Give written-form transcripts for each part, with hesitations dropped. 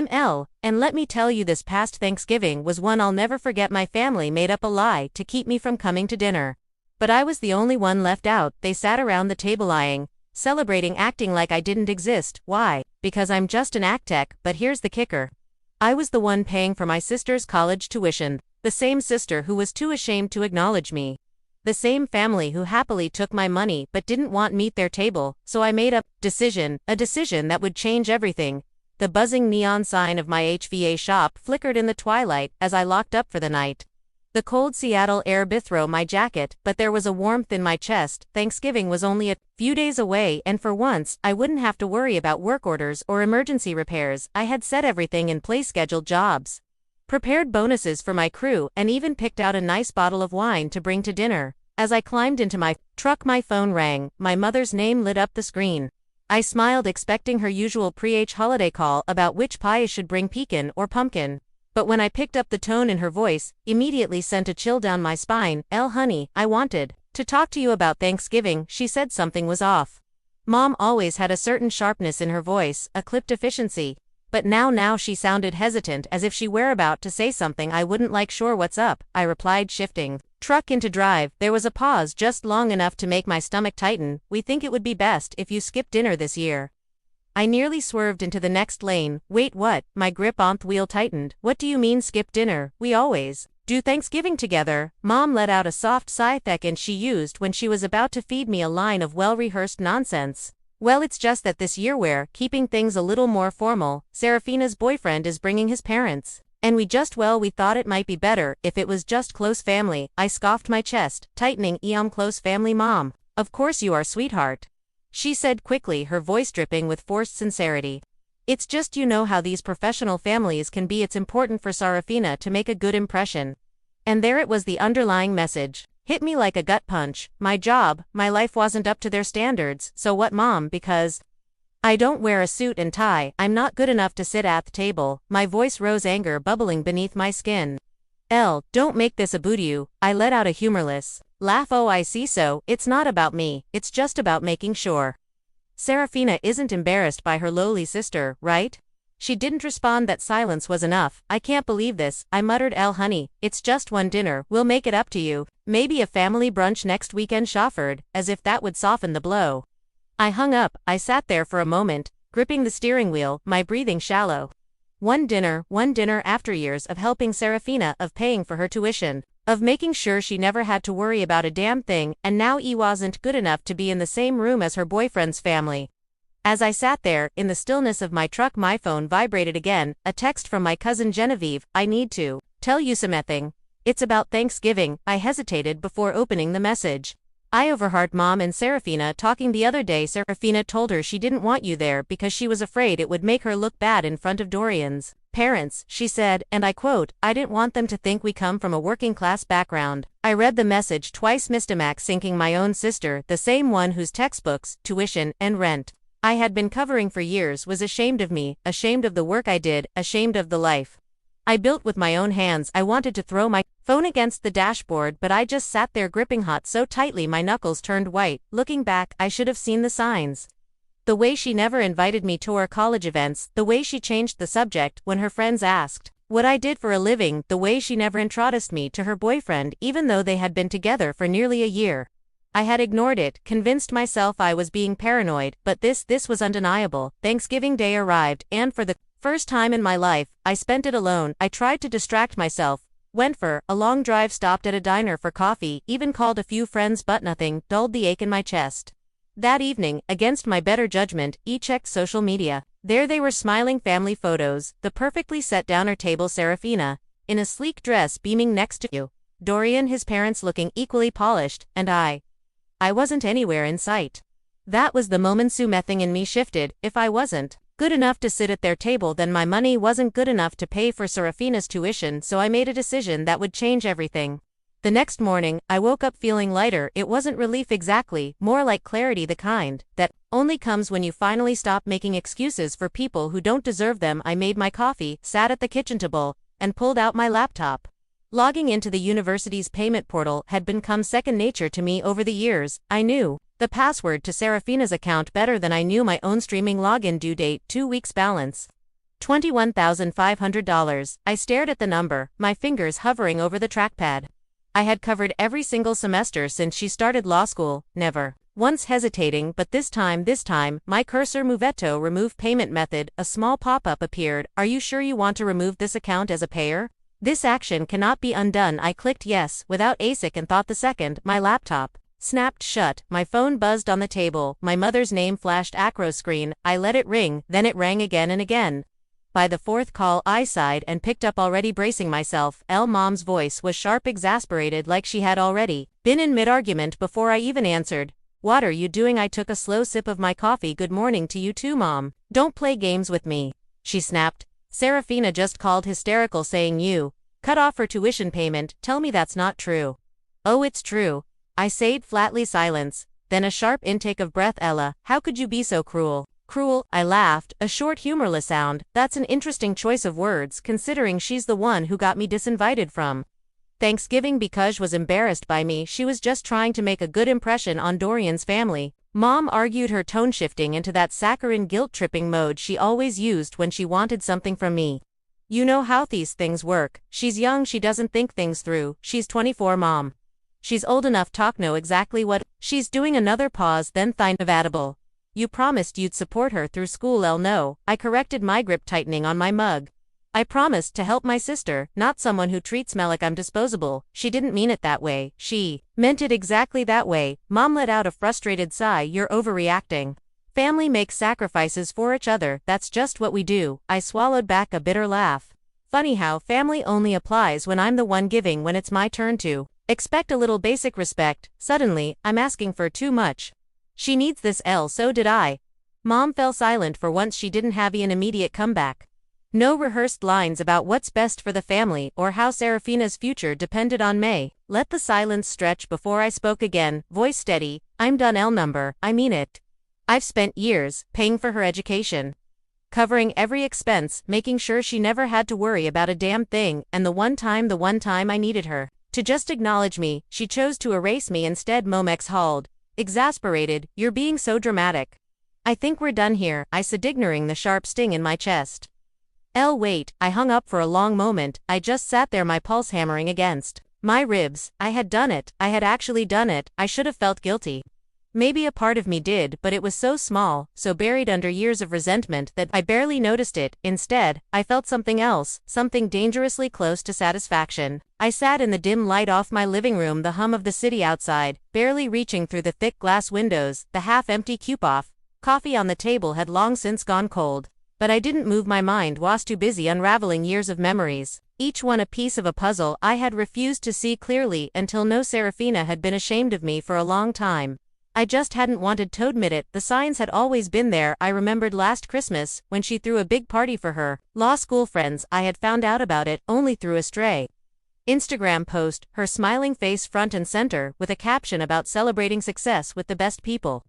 I'm Elle, and let me tell you, this past Thanksgiving was one I'll never forget. My family made up a lie to keep me from coming to dinner. But I was the only one left out. They sat around the table lying, celebrating, acting like I didn't exist. Why? Because I'm just an act tech. But here's the kicker. I was the one paying for my sister's college tuition, the same sister who was too ashamed to acknowledge me. The same family who happily took my money but didn't want me at their table, so I made a decision that would change everything. The buzzing neon sign of my HVA shop flickered in the twilight as I locked up for the night. The cold Seattle air betrayed my jacket, but there was a warmth in my chest. Thanksgiving was only a few days away, and for once, I wouldn't have to worry about work orders or emergency repairs. I had set everything in place, scheduled jobs, prepared bonuses for my crew, and even picked out a nice bottle of wine to bring to dinner. As I climbed into my truck, my phone rang. My mother's name lit up the screen. I smiled, expecting her usual pre-holiday call about which pie I should bring, pecan or pumpkin. But when I picked up, the tone in her voice immediately sent a chill down my spine. Elle, honey, I wanted to talk to you about Thanksgiving. She said something was off. Mom always had a certain sharpness in her voice, a clipped efficiency. But now she sounded hesitant, as if she were about to say something I wouldn't like. Sure, what's up? I replied, shifting truck into drive. There was a pause just long enough to make my stomach tighten. We think it would be best if you skip dinner this year. I nearly swerved into the next lane. Wait, what? My grip on the wheel tightened. What do you mean skip dinner? We always do Thanksgiving together. Mom let out a soft sigh, and she used when she was about to feed me a line of well-rehearsed nonsense. Well, it's just that this year we're keeping things a little more formal. Serafina's boyfriend is bringing his parents. And we thought it might be better if it was just close family. I scoffed, my chest tightening. Close family, Mom? Of course you are, sweetheart, she said quickly, her voice dripping with forced sincerity. It's just, you know how these professional families can be. It's important for Serafina to make a good impression. And there it was, the underlying message. Hit me like a gut punch. My job, my life wasn't up to their standards. So what, Mom? Because I don't wear a suit and tie, I'm not good enough to sit at the table. My voice rose, anger bubbling beneath my skin. Elle, don't make this about you. I let out a humorless laugh. Oh, I see. So it's not about me, it's just about making sure Serafina isn't embarrassed by her lowly sister, right? She didn't respond. That silence was enough. I can't believe this, I muttered. Elle, honey, it's just one dinner, we'll make it up to you. Maybe a family brunch next weekend, she offered, as if that would soften the blow. I hung up. I sat there for a moment, gripping the steering wheel, my breathing shallow. One dinner after years of helping Serafina, of paying for her tuition, of making sure she never had to worry about a damn thing, and now I wasn't good enough to be in the same room as her boyfriend's family. As I sat there, in the stillness of my truck, my phone vibrated again, a text from my cousin Genevieve. I need to tell you something. It's about Thanksgiving. I hesitated before opening the message. I overheard Mom and Serafina talking the other day. Serafina told her she didn't want you there because she was afraid it would make her look bad in front of Dorian's parents, she said, and I quote, I didn't want them to think we come from a working class background. I read the message twice, Mistamax sinking my own sister, the same one whose textbooks, tuition, and rent I had been covering for years, was ashamed of me, ashamed of the work I did, ashamed of the life I built with my own hands. I wanted to throw my phone against the dashboard, but I just sat there gripping hot so tightly my knuckles turned white. Looking back, I should have seen the signs. The way she never invited me to our college events, the way she changed the subject when her friends asked what I did for a living, the way she never introduced me to her boyfriend even though they had been together for nearly a year. I had ignored it, convinced myself I was being paranoid, but this was undeniable. Thanksgiving Day arrived, and for the first time in my life, I spent it alone. I tried to distract myself, went for a long drive, stopped at a diner for coffee, even called a few friends, but nothing dulled the ache in my chest. That evening, against my better judgment, I checked social media. There they were, smiling family photos, the perfectly set downer table, Serafina in a sleek dress beaming next to you, Dorian, his parents looking equally polished, and I wasn't anywhere in sight. That was the moment something in me shifted. If I wasn't good enough to sit at their table, then my money wasn't good enough to pay for Serafina's tuition, so I made a decision that would change everything. The next morning, I woke up feeling lighter. It wasn't relief exactly, more like clarity, the kind that only comes when you finally stop making excuses for people who don't deserve them. I made my coffee, sat at the kitchen table, and pulled out my laptop. Logging into the university's payment portal had become second nature to me over the years. I knew the password to Serafina's account better than I knew my own streaming login, due date 2 weeks balance. $21,500. I stared at the number, my fingers hovering over the trackpad. I had covered every single semester since she started law school, never once hesitating, but this time, my cursor movetto remove payment method, a small pop-up appeared. Are you sure you want to remove this account as a payer? This action cannot be undone. I clicked yes, without a second thought. The second my laptop snapped shut, my phone buzzed on the table, my mother's name flashed acro screen. I let it ring, then it rang again and again. By the fourth call I sighed and picked up, already bracing myself. Mom's voice was sharp, exasperated, like she had already been in mid-argument before I even answered. What are you doing? I took a slow sip of my coffee. Good morning to you too, Mom. Don't play games with me, she snapped. Serafina just called, hysterical, saying you cut off her tuition payment. Tell me that's not true. Oh, it's true, I said flatly. Silence, then a sharp intake of breath. Ella, how could you be so cruel? Cruel, I laughed, a short humorless sound. That's an interesting choice of words, considering she's the one who got me disinvited from Thanksgiving because was embarrassed by me. She was just trying to make a good impression on Dorian's family, Mom argued, her tone shifting into that saccharine guilt-tripping mode she always used when she wanted something from me. You know how these things work. She's young, she doesn't think things through. She's 24, Mom. She's old enough to know exactly what she's doing. Another pause, then inevitable. You promised you'd support her through school. No, I corrected, my grip tightening on my mug. I promised to help my sister, not someone who treats me like I'm disposable. She didn't mean it that way. She meant it exactly that way. Mom let out a frustrated sigh. You're overreacting. Family makes sacrifices for each other. That's just what we do. I swallowed back a bitter laugh. Funny how family only applies when I'm the one giving, when it's my turn to expect a little basic respect. Suddenly, I'm asking for too much. She needs this, so did I. Mom fell silent for once. She didn't have an immediate comeback. No rehearsed lines about what's best for the family or how Serafina's future depended on May. Let the silence stretch before I spoke again, voice steady. I'm done. Number, I mean it. I've spent years paying for her education, covering every expense, making sure she never had to worry about a damn thing, and the one time I needed her to just acknowledge me, she chose to erase me instead. Momex hauled, exasperated. You're being so dramatic. I think we're done here, I said, ignoring the sharp sting in my chest. Wait, I hung up. For a long moment, I just sat there, my pulse hammering against my ribs. I had done it. I had actually done it. I should have felt guilty. Maybe a part of me did, but it was so small, so buried under years of resentment that I barely noticed it. Instead, I felt something else, something dangerously close to satisfaction. I sat in the dim light off my living room, the hum of the city outside, barely reaching through the thick glass windows, the half-empty cup-off. Coffee on the table had long since gone cold. But I didn't move. My mind was too busy unraveling years of memories, each one a piece of a puzzle I had refused to see clearly until no. Serafina had been ashamed of me for a long time. I just hadn't wanted to admit it. The signs had always been there. I remembered last Christmas, when she threw a big party for her law school friends. I had found out about it only through a stray Instagram post, her smiling face front and center, with a caption about celebrating success with the best people.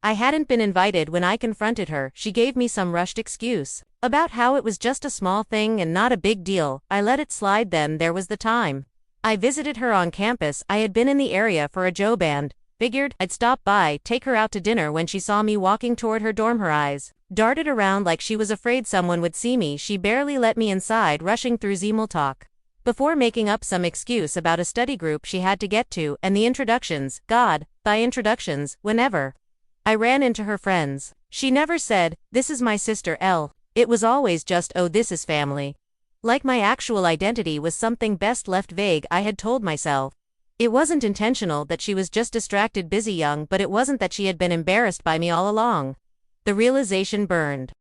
I hadn't been invited. When I confronted her, she gave me some rushed excuse about how it was just a small thing and not a big deal. I let it slide. Then there was the time I visited her on campus. I had been in the area for a Joe band. Figured I'd stop by, take her out to dinner. When she saw me walking toward her dorm, her eyes darted around like she was afraid someone would see me. She barely let me inside, rushing through Zmall talk before making up some excuse about a study group she had to get to, and the introductions. God, by introductions, whenever I ran into her friends, she never said, "This is my sister L." It was always just, "Oh, this is family." Like my actual identity was something best left vague. I had told myself it wasn't intentional, that she was just distracted, busy, young, but it wasn't that she had been embarrassed by me all along. The realization burned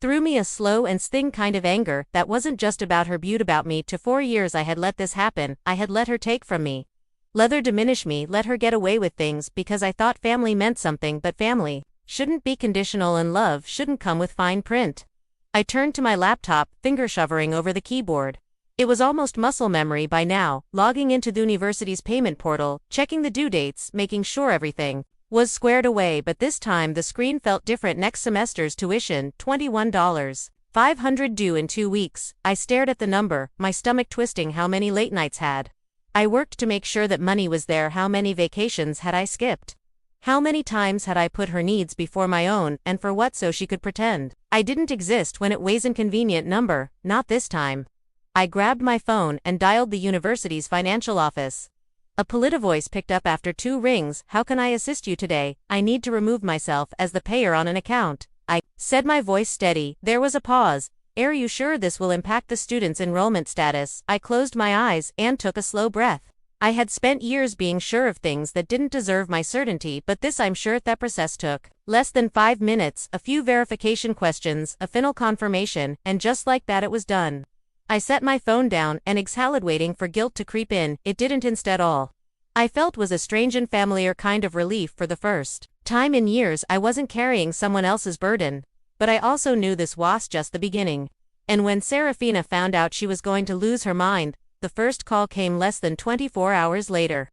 through me, a slow and sting kind of anger that wasn't just about her but about me. To 4 years I had let this happen. I had let her take from me, let her diminish me, let her get away with things because I thought family meant something. But family shouldn't be conditional, and love shouldn't come with fine print. I turned to my laptop, finger shovering over the keyboard. It was almost muscle memory by now, logging into the university's payment portal, checking the due dates, making sure everything was squared away. But this time the screen felt different. Next semester's tuition, $21,500 due in 2 weeks. I stared at the number, my stomach twisting. How many late nights had I worked to make sure that money was there? How many vacations had I skipped How many times had I put her needs before my own, and for what? So she could pretend I didn't exist when it was an inconvenient number. Not this time. I grabbed my phone and dialed the university's financial office. A polite voice picked up after 2 rings. How can I assist you today? I need to remove myself as the payer on an account. I said, my voice steady. There was a pause. Are you sure this will impact the student's enrollment status? I closed my eyes and took a slow breath. I had spent years being sure of things that didn't deserve my certainty, but this I'm sure that process took less than 5 minutes, a few verification questions, a final confirmation, and just like that it was done. I set my phone down and exhaled, waiting for guilt to creep in. It didn't. Instead, all I felt was a strange and familiar kind of relief. For the first time in years, I wasn't carrying someone else's burden. But I also knew this was just the beginning. And when Serafina found out she was going to lose her mind, the first call came less than 24 hours later.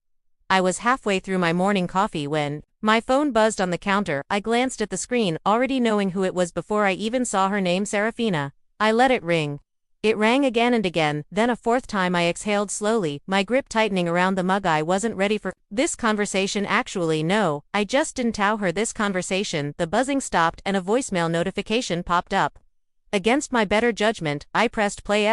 I was halfway through my morning coffee when my phone buzzed on the counter. I glanced at the screen, already knowing who it was before I even saw her name, Serafina. I let it ring. It rang again and again, then a 4th time. I exhaled slowly, my grip tightening around the mug. I wasn't ready for this conversation. Actually, no, I just didn't owe her this conversation. The buzzing stopped and a voicemail notification popped up. Against my better judgment, I pressed play.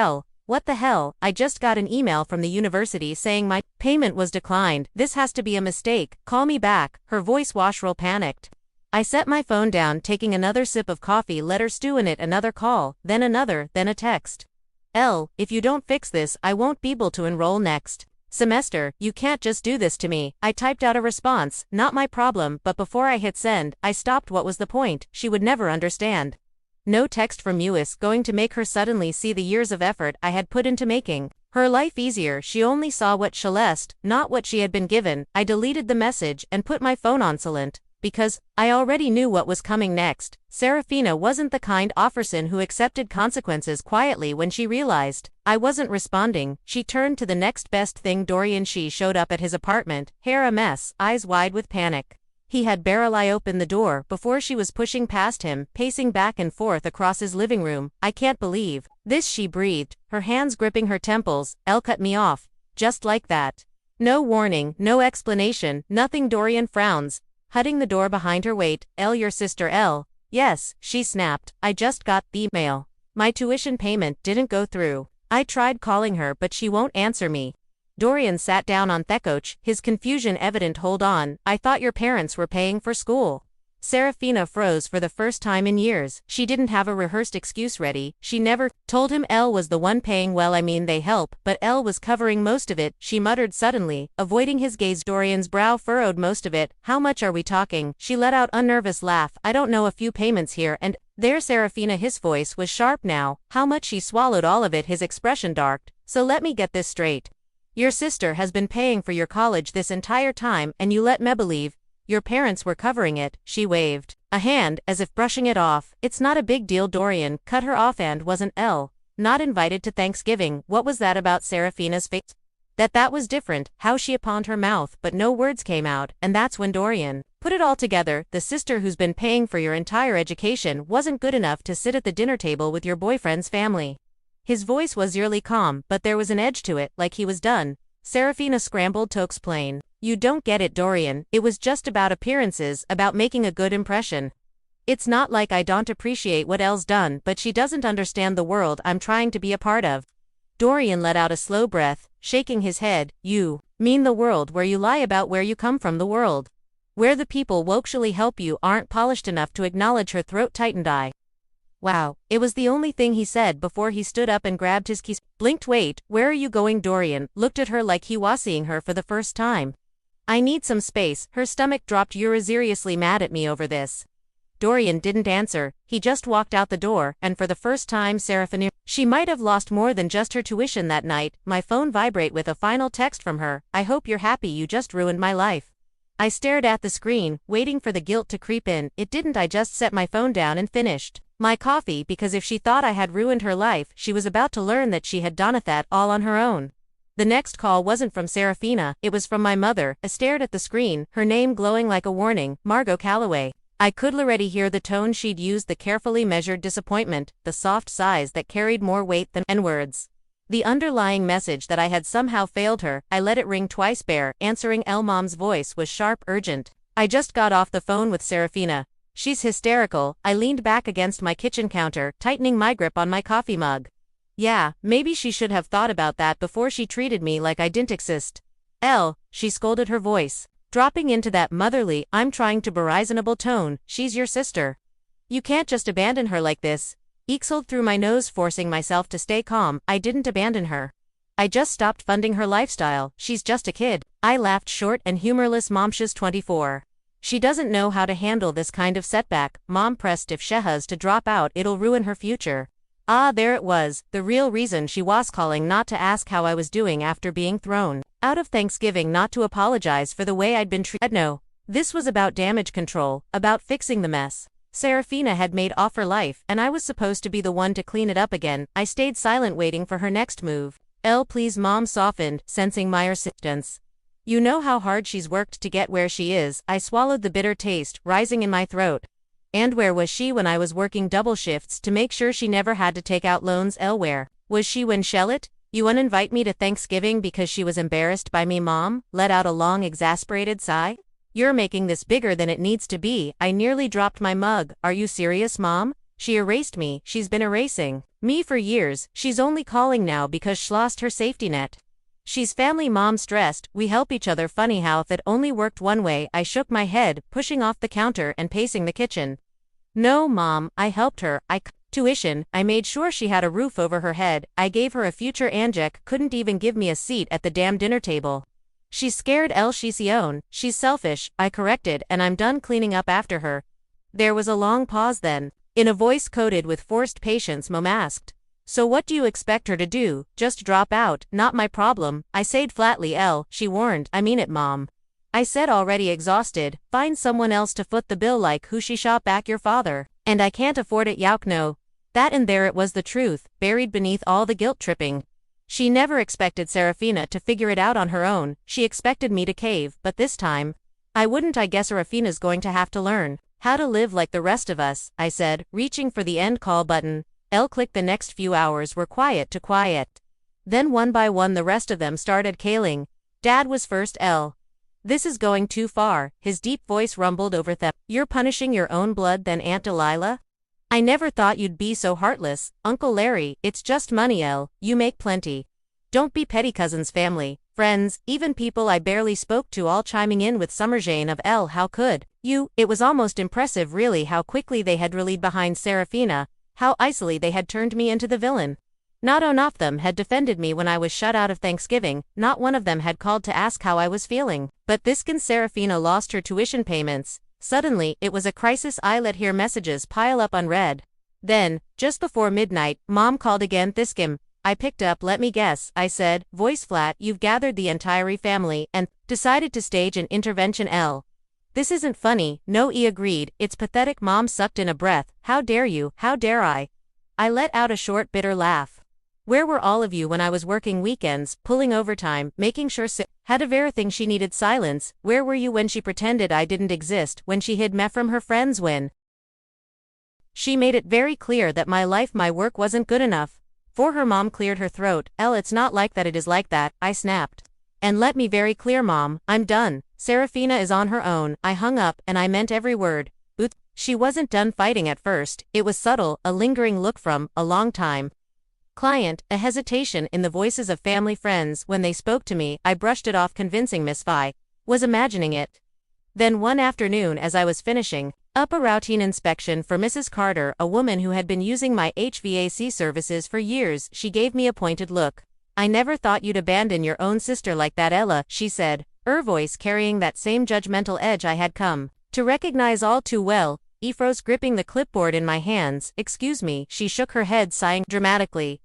What the hell? I just got an email from the university saying my payment was declined. This has to be a mistake. Call me back. Her voice was real panicked. I set my phone down, taking another sip of coffee, let her stew in it. Another call, then another, then a text. If you don't fix this, I won't be able to enroll next semester. You can't just do this to me. I typed out a response, not my problem, but before I hit send, I stopped. What was the point? She would never understand. No text from US going to make her suddenly see the years of effort I had put into making her life easier. She only saw what Celeste, not what she had been given. I deleted the message and put my phone on silent, because I already knew what was coming next. Serafina wasn't the kind of person who accepted consequences quietly. When she realized I wasn't responding, she turned to the next best thing. Dorian. She showed up at his apartment, hair a mess, eyes wide with panic. He had barely opened the door before she was pushing past him, pacing back and forth across his living room. I can't believe this, she breathed, her hands gripping her temples. Elle cut me off. Just like that. No warning, no explanation, nothing. Dorian frowns, shutting the door behind her. Wait, Elle, your sister Elle? Yes, she snapped. I just got the email. My tuition payment didn't go through. I tried calling her, but she won't answer me. Dorian sat down on the couch, his confusion evident. Hold on, I thought your parents were paying for school. Serafina froze for the first time in years. She didn't have a rehearsed excuse ready. She never told him Elle was the one paying. Well, I mean, they help, but Elle was covering most of it, she muttered suddenly, avoiding his gaze. Dorian's brow furrowed. Most of it? How much are we talking? She let out a nervous laugh. I don't know, a few payments here and there, Serafina. His voice was sharp now. How much? She swallowed all of it, his expression darkened. So let me get this straight. Your sister has been paying for your college this entire time, and you let me believe your parents were covering it. She waved a hand as if brushing it off. It's not a big deal. Dorian cut her off. And wasn't Elle not invited to Thanksgiving? What was that about? Serafina's face that was different, how she opened her mouth, but no words came out. And that's when Dorian put it all together. The sister who's been paying for your entire education wasn't good enough to sit at the dinner table with your boyfriend's family. His voice was eerily calm, but there was an edge to it, like he was done. Serafina scrambled to explain. You don't get it, Dorian. It was just about appearances, about making a good impression. It's not like I don't appreciate what Elle's done, but she doesn't understand the world I'm trying to be a part of. Dorian let out a slow breath, shaking his head. You mean the world where you lie about where you come from, the world where the people who actually help you aren't polished enough to acknowledge. Her throat tightened. Wow, it was the only thing he said before he stood up and grabbed his keys. Blinked. Wait, where are you going? Dorian looked at her like he was seeing her for the first time. I need some space. Her stomach dropped. You're seriously mad at me over this? Dorian didn't answer. He just walked out the door, and for the first time Serafina, she might have lost more than just her tuition that night. My phone vibrate with a final text from her. I hope you're happy. You just ruined my life. I stared at the screen, waiting for the guilt to creep in. It didn't. I just set my phone down and finished my coffee, because if she thought I had ruined her life, she was about to learn that she had done that all on her own. The next call wasn't from Serafina, it was from my mother. I stared at the screen, her name glowing like a warning, Margot Calloway. I could already hear the tone she'd used, the carefully measured disappointment, the soft sighs that carried more weight than words. The underlying message that I had somehow failed her. I let it ring twice. Answering Elle. Mom's voice was sharp, urgent. I just got off the phone with Serafina. She's hysterical. I leaned back against my kitchen counter, tightening my grip on my coffee mug. Yeah, maybe she should have thought about that before she treated me like I didn't exist. Elle, she scolded, her voice dropping into that motherly, I'm trying to be reasonable tone. She's your sister. You can't just abandon her like this. Exhaled through my nose, forcing myself to stay calm. I didn't abandon her. I just stopped funding her lifestyle. She's just a kid. I laughed, short and humorless. Mom, she's 24. She doesn't know how to handle this kind of setback. Mom pressed if she has to drop out, it'll ruin her future. Ah, there it was, the real reason she was calling, not to ask how I was doing after being thrown out of Thanksgiving, not to apologize for the way I'd been treated. No, this was about damage control, about fixing the mess Serafina had made off her life, and I was supposed to be the one to clean it up again. I stayed silent, waiting for her next move. Elle, please. Mom softened, sensing my persistence. You know how hard she's worked to get where she is. I swallowed the bitter taste rising in my throat. And where was she when I was working double shifts to make sure she never had to take out loans? Elle, where was she when Charlotte, you uninvite me to Thanksgiving because she was embarrassed by me? Mom let out a long, exasperated sigh. You're making this bigger than it needs to be. I nearly dropped my mug. Are you serious, Mom? She erased me. She's been erasing me for years. She's only calling now because she lost her safety net. She's family. Mom stressed. We help each other. Funny how that only worked one way. I shook my head, pushing off the counter and pacing the kitchen. No, Mom, I helped her. Tuition. I made sure she had a roof over her head. I gave her a future. Anjek couldn't even give me a seat at the damn dinner table. She's scared. Elle, she's own. She's selfish. I corrected, and I'm done cleaning up after her. There was a long pause, then, in a voice coated with forced patience, Mom asked, so what do you expect her to do? Just drop out? Not my problem, I said flatly. Elle, she warned. I mean it, Mom. I said, already exhausted. Find someone else to foot the bill. Like who? She shot back. Your father. And I can't afford it. Yauk, no. That, and there it was, the truth, buried beneath all the guilt tripping. She never expected Serafina to figure it out on her own. She expected me to cave, but this time, I wouldn't. I guess Serafina's going to have to learn how to live like the rest of us, I said, reaching for the end call button. Elle clicked. The next few hours were quiet to quiet. Then one by one the rest of them started calling. Dad was first. Elle. This is going too far, his deep voice rumbled over them. You're punishing your own blood. Then Aunt Delilah? I never thought you'd be so heartless. Uncle Larry, it's just money. Elle, you make plenty. Don't be petty. Cousins, family, friends, even people I barely spoke to, all chiming in with Summerjane of Elle, how could you? It was almost impressive, really, how quickly they had rallied behind Serafina, how easily they had turned me into the villain. Not one of them had defended me when I was shut out of Thanksgiving, not one of them had called to ask how I was feeling. But this can Serafina lost her tuition payments. Suddenly, it was a crisis. I let hear messages pile up unread. Then, just before midnight, Mom called again. Thiskim. I picked up. Let me guess, I said, voice flat. You've gathered the entire family and decided to stage an intervention. Elle. This isn't funny. No, he agreed. It's pathetic. Mom sucked in a breath. How dare you? How dare I? I let out a short, bitter laugh. Where were all of you when I was working weekends, pulling overtime, making sure had of everything she needed? Silence. Where were you when she pretended I didn't exist, when she hid me from her friends, when she made it very clear that my life, my work wasn't good enough for her? Mom cleared her throat. Elle, it's not like that. It is like that, I snapped. And let me very clear, Mom, I'm done. Serafina is on her own. I hung up, and I meant every word. She wasn't done fighting at first. It was subtle, a lingering look from a long time client, a hesitation in the voices of family friends when they spoke to me. I brushed it off, convincing Miss Phi was imagining it. Then one afternoon, as I was finishing up a routine inspection for Mrs. Carter, a woman who had been using my HVAC services for years, she gave me a pointed look. I never thought you'd abandon your own sister like that, Ella, she said, her voice carrying that same judgmental edge I had come to recognize all too well. I froze, gripping the clipboard in my hands. Excuse me, she shook her head, sighing dramatically.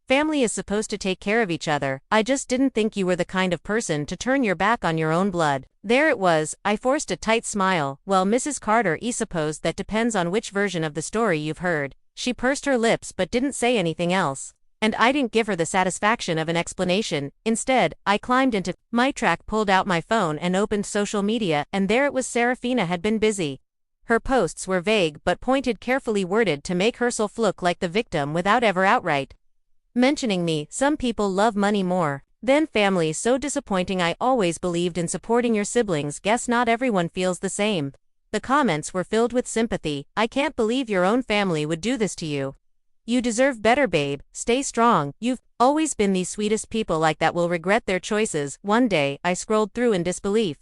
Family is supposed to take care of each other. I just didn't think you were the kind of person to turn your back on your own blood. There it was. I forced a tight smile. Well, Mrs. Carter, I suppose that depends on which version of the story you've heard. She pursed her lips but didn't say anything else. And I didn't give her the satisfaction of an explanation. Instead, I climbed into my track, pulled out my phone and opened social media, and there it was. Serafina had been busy. Her posts were vague but pointed, carefully worded to make herself look like the victim without ever outright mentioning me. Some people love money more Then family so disappointing. I always believed in supporting your siblings. Guess not everyone feels the same. The comments were filled with sympathy. I can't believe your own family would do this to you. You deserve better, babe. Stay strong. You've always been the sweetest. People like that will regret their choices one day. I scrolled through in disbelief.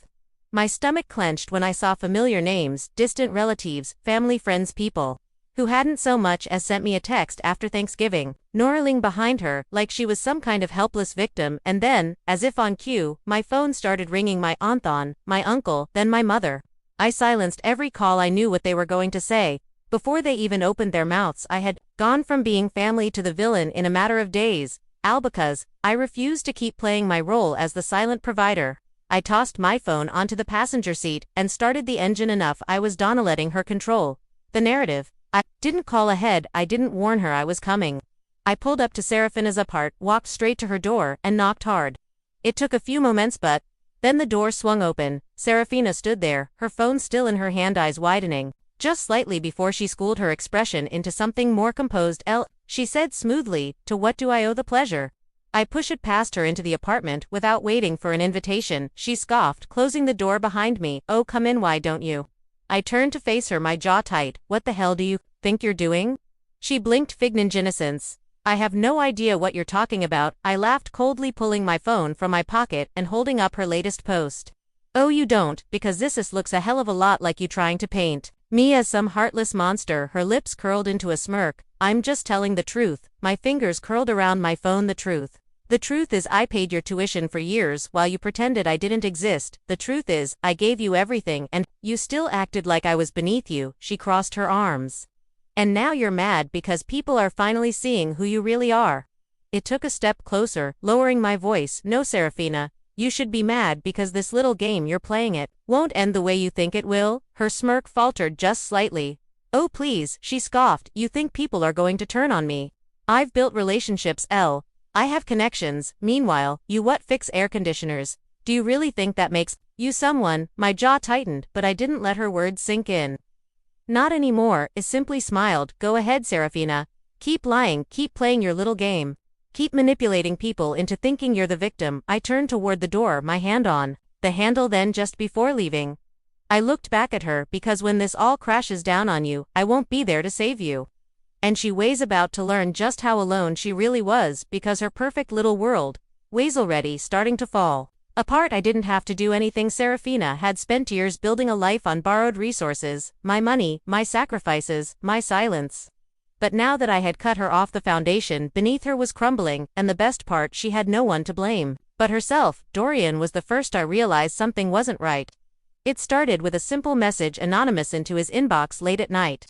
My stomach clenched when I saw familiar names, distant relatives, family, friends, people who hadn't so much as sent me a text after Thanksgiving, gnarling behind her like she was some kind of helpless victim. And then, as if on cue, my phone started ringing. My aunt, my uncle, then my mother. I silenced every call. I knew what they were going to say. Before they even opened their mouths, I had gone from being family to the villain in a matter of days. All because I refused to keep playing my role as the silent provider. I tossed my phone onto the passenger seat and started the engine. Enough. I was done letting her control the narrative. I didn't call ahead. I didn't warn her I was coming. I pulled up to Serafina's apart, walked straight to her door, and knocked hard. It took a few moments, but then the door swung open. Serafina stood there, her phone still in her hand, eyes widening just slightly before she schooled her expression into something more composed. She said smoothly, to what do I owe the pleasure? I pushed past her into the apartment without waiting for an invitation. She scoffed, closing the door behind me. Oh, come in, why don't you? I turned to face her, my jaw tight. What the hell do you think you're doing? She blinked, feigned innocence. I have no idea what you're talking about. I laughed coldly, pulling my phone from my pocket and holding up her latest post. Oh, you don't, because this looks a hell of a lot like you trying to paint me as some heartless monster. Her lips curled into a smirk. I'm just telling the truth. My fingers curled around my phone. The truth. The truth is I paid your tuition for years while you pretended I didn't exist. The truth is I gave you everything and you still acted like I was beneath you. She crossed her arms. And now you're mad because people are finally seeing who you really are. It took a step closer, lowering my voice. No, Serafina, you should be mad because this little game you're playing it won't end the way you think it will. Her smirk faltered just slightly. Oh please, she scoffed, you think people are going to turn on me? I've built relationships, I have connections. Meanwhile, you fix air conditioners? Do you really think that makes you someone? My jaw tightened, but I didn't let her words sink in. Not anymore. I simply smiled. Go ahead, Serafina. Keep lying, keep playing your little game. Keep manipulating people into thinking you're the victim. I turned toward the door, my hand on the handle. Then just before leaving, I looked back at her, because when this all crashes down on you, I won't be there to save you. And she was about to learn just how alone she really was, because her perfect little world was already starting to fall apart. I didn't have to do anything. Serafina had spent years building a life on borrowed resources, my money, my sacrifices, my silence. But now that I had cut her off, the foundation beneath her was crumbling, and the best part, she had no one to blame but herself. Dorian was the first I realized something wasn't right. It started with a simple message, anonymous, into his inbox late at night.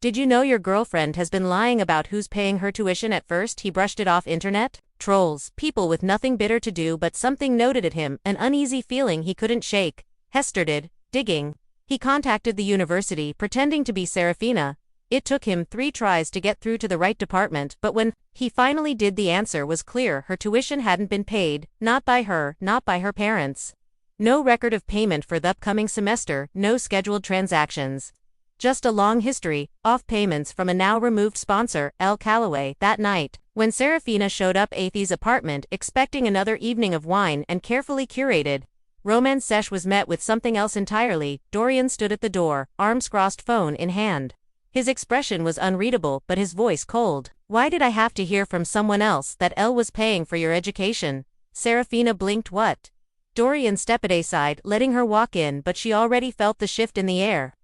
Did you know your girlfriend has been lying about who's paying her tuition? At first he brushed it off. Internet trolls, people with nothing better to do, but something noted at him, an uneasy feeling he couldn't shake. Hester did digging. He contacted the university, pretending to be Serafina. It took him 3 tries to get through to the right department, but when he finally did, the answer was clear. Her tuition hadn't been paid, not by her, not by her parents. No record of payment for the upcoming semester, no scheduled transactions. Just a long history, off payments from a now-removed sponsor, L. Calloway. That night, when Serafina showed up at Athie's apartment expecting another evening of wine and carefully curated romance sesh, was met with something else entirely. Dorian stood at the door, arms crossed, phone in hand. His expression was unreadable, but his voice cold. Why did I have to hear from someone else that L was paying for your education? Serafina blinked. What? Dorian stepped aside, letting her walk in, but she already felt the shift in the air.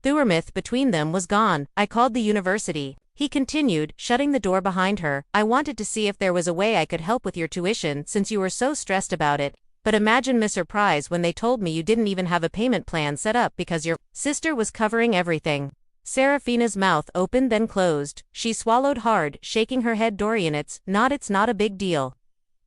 The myth between them was gone. I called the university, he continued, shutting the door behind her. I wanted to see if there was a way I could help with your tuition since you were so stressed about it. But imagine my surprise when they told me you didn't even have a payment plan set up because your sister was covering everything. Serafina's mouth opened then closed. She swallowed hard, shaking her head. Dorian, it's not a big deal.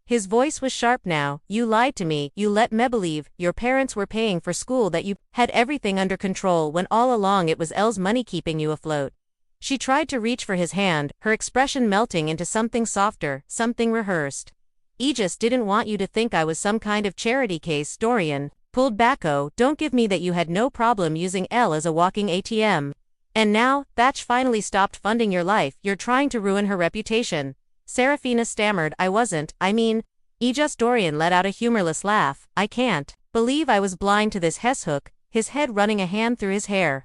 His voice was sharp now. You lied to me. You let me believe your parents were paying for school, that you had everything under control, when all along it was Elle's money keeping you afloat. She tried to reach for his hand, her expression melting into something softer, something rehearsed. I just didn't want you to think I was some kind of charity case. Dorian pulled back. Oh, don't give me that. You had no problem using Elle as a walking ATM. And now, Thatch finally stopped funding your life. You're trying to ruin her reputation. Serafina stammered. I wasn't. I mean, Just Dorian let out a humorless laugh. I can't believe I was blind to this Hesshook, his head running a hand through his hair.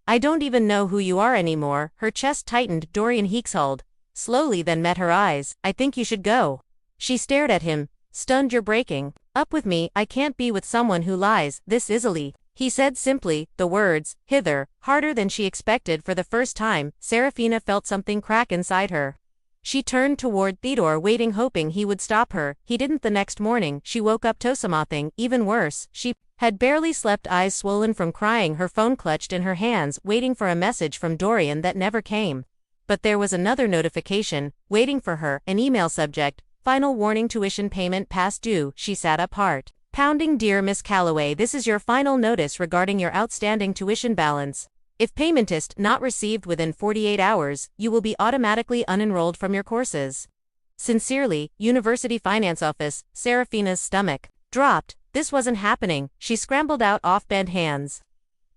I don't even know who you are anymore. Her chest tightened. Dorian exhaled slowly, then met her eyes. I think you should go. She stared at him, stunned. You're breaking up with me. I can't be with someone who lies this easily, he said simply, the words, hither, harder than she expected. For the first time, Serafina felt something crack inside her. She turned toward Theodore, waiting, hoping he would stop her. He didn't. The next morning, she woke up tossing. Even worse, she had barely slept, eyes swollen from crying, her phone clutched in her hands, waiting for a message from Dorian that never came. But there was another notification, waiting for her, an email subject, final warning, tuition payment past due. She sat up, heart pounding. Dear Miss Calloway, this is your final notice regarding your outstanding tuition balance. If payment is not received within 48 hours, you will be automatically unenrolled from your courses. Sincerely, University Finance Office. Serafina's stomach dropped. This wasn't happening. She scrambled out, off bent hands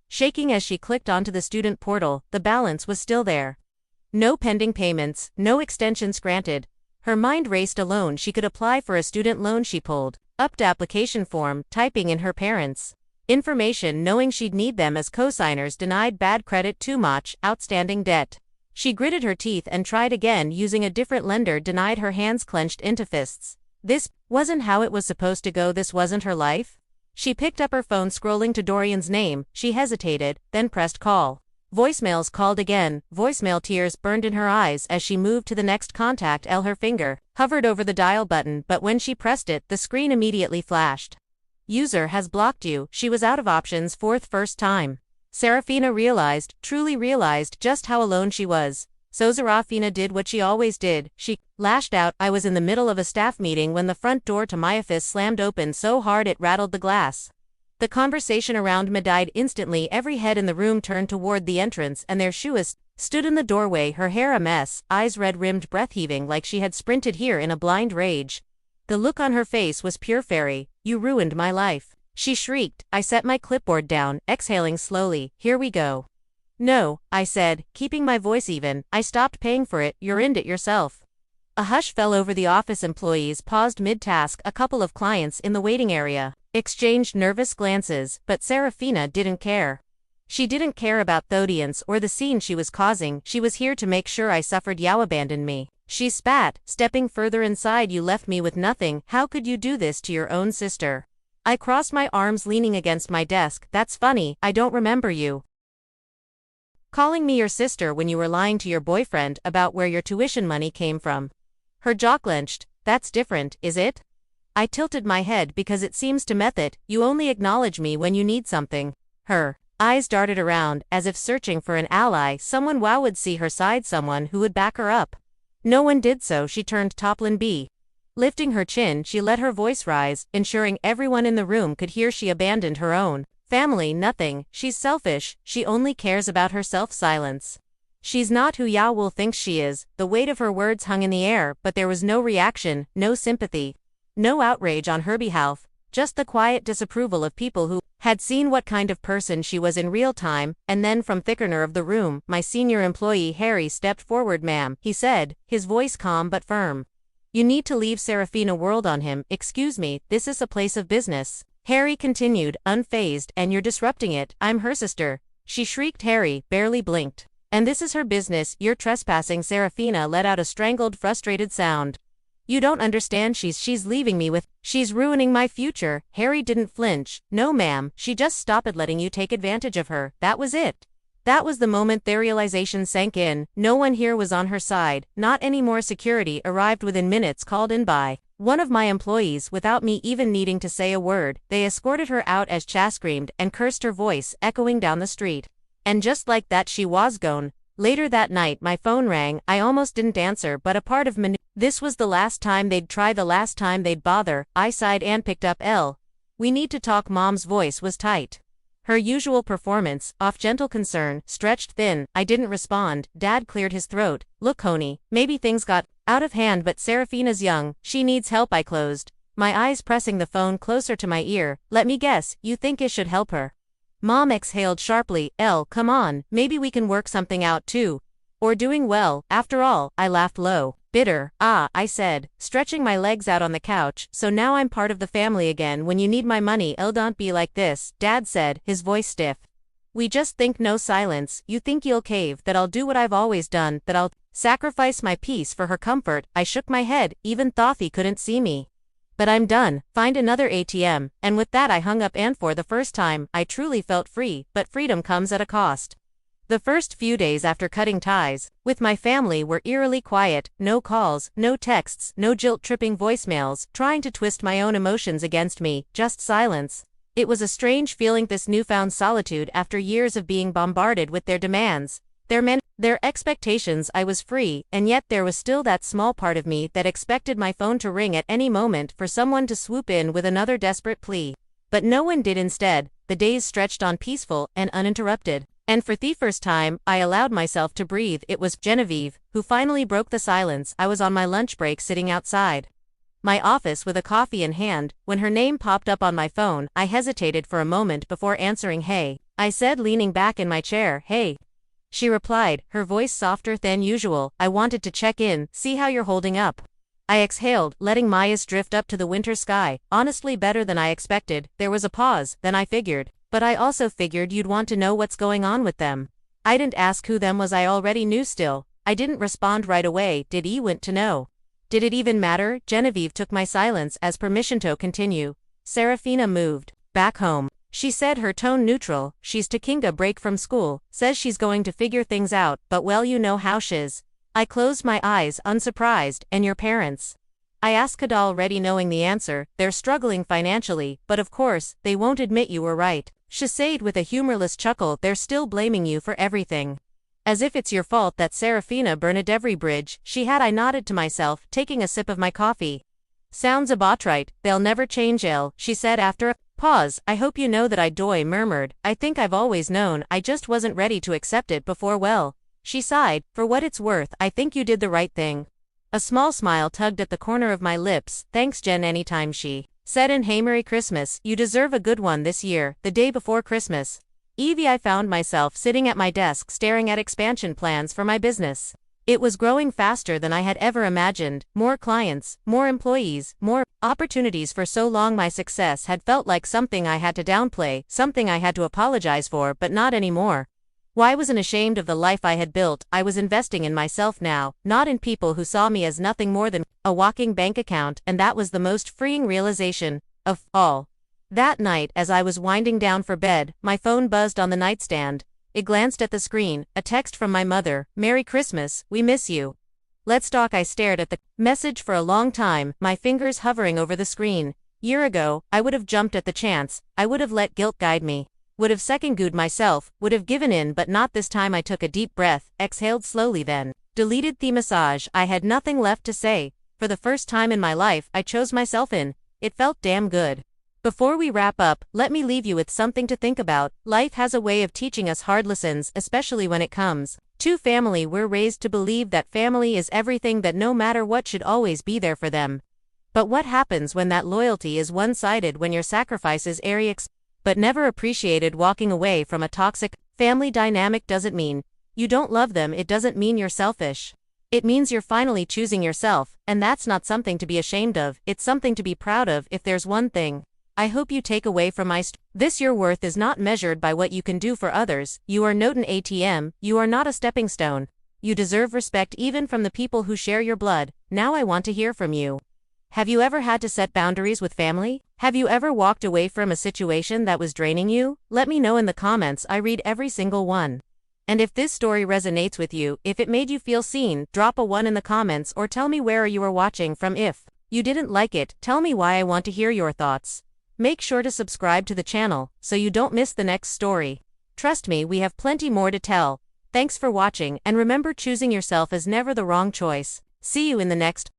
shaking as she clicked onto the student portal. The balance was still there. No pending payments, no extensions granted. Her mind raced. Alone she could apply for a student loan. She pulled up the application form, typing in her parents' information, knowing she'd need them as co-signers. Denied, bad credit, too much, outstanding debt. She gritted her teeth and tried again, using a different lender. Denied, her hands clenched into fists. This wasn't how it was supposed to go. This wasn't her life. She picked up her phone, scrolling to Dorian's name. She hesitated, then pressed call. Voicemails called again. Voicemail. Tears burned in her eyes as she moved to the next contact. Her finger hovered over the dial button, but when she pressed it, the screen immediately flashed. User has blocked you. She was out of options for the first time. Serafina realized, truly realized, just how alone she was. So Serafina did what she always did. She lashed out. I was in the middle of a staff meeting when the front door to my office slammed open so hard it rattled the glass. The conversation around me died instantly. Every head in the room turned toward the entrance, and there she was, stood in the doorway, her hair a mess, eyes red-rimmed, breath heaving like she had sprinted here in a blind rage. The look on her face was pure fury. You ruined my life, she shrieked. I set my clipboard down, exhaling slowly. Here we go. No, I said, keeping my voice even. I stopped paying for it. You're in it yourself. A hush fell over the office. Employees paused mid-task. A couple of clients in the waiting area exchanged nervous glances, but Serafina didn't care. She didn't care about the audience or the scene she was causing. She was here to make sure I suffered. You abandoned me, she spat, stepping further inside. You left me with nothing. How could you do this to your own sister? I crossed my arms, leaning against my desk. That's funny, I don't remember you calling me your sister when you were lying to your boyfriend about where your tuition money came from. Her jaw clenched. That's different, is it? I tilted my head. Because it seems to method, you only acknowledge me when you need something. Her eyes darted around, as if searching for an ally, someone Wow would see her side, someone who would back her up. No one did so. She turned Toplin B. Lifting her chin, she let her voice rise, ensuring everyone in the room could hear. She abandoned her own family. Nothing. She's selfish. She only cares about herself. Silence. She's not who Yao Will thinks she is. The weight of her words hung in the air, but there was no reaction, no sympathy, no outrage on her behalf, just the quiet disapproval of people who had seen what kind of person she was in real time. And then from the corner of the room, my senior employee Harry stepped forward. Ma'am, he said, his voice calm but firm. You need to leave. Serafina whirled on him. Excuse me, this is a place of business, Harry continued, unfazed. And you're disrupting it. I'm her sister, she shrieked. Harry barely blinked. And this is her business. You're trespassing. Serafina let out a strangled, frustrated sound. You don't understand. She's leaving me with, she's ruining my future. Harry didn't flinch. No ma'am, she just stopped letting you take advantage of her. That was it. That was the moment their realization sank in. No one here was on her side, not anymore. Security arrived within minutes, called in by one of my employees without me even needing to say a word. They escorted her out as Cha screamed and cursed, her voice echoing down the street. And just like that she was gone. Later that night my phone rang. I almost didn't answer, but a part of me knew this was the last time they'd try, the last time they'd bother. I sighed and picked up. We need to talk. Mom's voice was tight. Her usual performance, off gentle concern, stretched thin. I didn't respond. Dad cleared his throat. Look honey, maybe things got out of hand, but Serafina's young. She needs help. I closed my eyes, pressing the phone closer to my ear. Let me guess, you think it should help her? Mom exhaled sharply. Come on, maybe we can work something out too. Or doing well, after all. I laughed low. Bitter, I said, stretching my legs out on the couch, so now I'm part of the family again when you need my money. Don't be like this, Dad said, his voice stiff. We just think. No silence. You think you'll cave, that I'll do what I've always done, that I'll sacrifice my peace for her comfort. I shook my head, even Thothy couldn't see me. But I'm done, find another ATM, and with that I hung up, and for the first time, I truly felt free, but freedom comes at a cost. The first few days after cutting ties with my family were eerily quiet, no calls, no texts, no guilt-tripping voicemails, trying to twist my own emotions against me, just silence. It was a strange feeling, this newfound solitude after years of being bombarded with their demands, their expectations. I was free, and yet there was still that small part of me that expected my phone to ring at any moment for someone to swoop in with another desperate plea. But no one did. Instead, the days stretched on peaceful and uninterrupted. And for the first time, I allowed myself to breathe. It was Genevieve who finally broke the silence. I was on my lunch break sitting outside my office with a coffee in hand when her name popped up on my phone. I hesitated for a moment before answering. Hey, I said, leaning back in my chair. Hey, she replied, her voice softer than usual. I wanted to check in, see how you're holding up. I exhaled, letting my eyes drift up to the winter sky. Honestly, better than I expected. There was a pause, then I figured. But I also figured you'd want to know what's going on with them. I didn't ask who them was. I already knew. Still, I didn't respond right away. Did he want to know? Did it even matter? Genevieve took my silence as permission to continue. Serafina moved back home. She said, her tone neutral. She's taking a break from school, says she's going to figure things out, but well, you know how shiz. I closed my eyes, unsurprised. And your parents? I asked Kadal, already knowing the answer. They're struggling financially, but of course, they won't admit you were right. She said with a humorless chuckle, they're still blaming you for everything. As if it's your fault that Serafina burned every bridge she had. I nodded to myself, taking a sip of my coffee. Sounds about right, they'll never change, Elle, she said after a pause. I hope you know that. I murmured. I think I've always known, I just wasn't ready to accept it before. Well, she sighed, for what it's worth, I think you did the right thing. A small smile tugged at the corner of my lips. Thanks, Jen. Anytime, she said, and hey, Merry Christmas. You deserve a good one this year. The day before Christmas Eve, I found myself sitting at my desk staring at expansion plans for my business. It was growing faster than I had ever imagined. More clients, more employees, more opportunities. For so long my success had felt like something I had to downplay, something I had to apologize for, but not anymore. Why wasn't ashamed of the life I had built? I was investing in myself now, not in people who saw me as nothing more than a walking bank account, and that was the most freeing realization of all. That night, as I was winding down for bed, my phone buzzed on the nightstand. It glanced at the screen, a text from my mother. Merry Christmas, we miss you. Let's talk. I stared at the message for a long time, my fingers hovering over the screen. Year ago, I would have jumped at the chance. I would have let guilt guide me. Would have second-guessed myself, would have given in, but not this time. I took a deep breath, exhaled slowly, then deleted the message. I had nothing left to say. For the first time in my life, I chose myself in. It felt damn good. Before we wrap up, let me leave you with something to think about. Life has a way of teaching us hard lessons, especially when it comes to family. We're raised to believe that family is everything, that no matter what should always be there for them. But what happens when that loyalty is one-sided, when your sacrifices are but never appreciated? Walking away from a toxic family dynamic doesn't mean you don't love them. It doesn't mean you're selfish. It means you're finally choosing yourself, and that's not something to be ashamed of. It's something to be proud of. If there's one thing I hope you take away from my this: your worth is not measured by what you can do for others. You are not an ATM, you are not a stepping stone. You deserve respect, even from the people who share your blood. Now I want to hear from you. Have you ever had to set boundaries with family? Have you ever walked away from a situation that was draining you? Let me know in the comments. I read every single one. And if this story resonates with you, if it made you feel seen, drop a 1 in the comments, or tell me where you are watching from. If you didn't like it, tell me why. I want to hear your thoughts. Make sure to subscribe to the channel so you don't miss the next story. Trust me, we have plenty more to tell. Thanks for watching, and remember, choosing yourself is never the wrong choice. See you in the next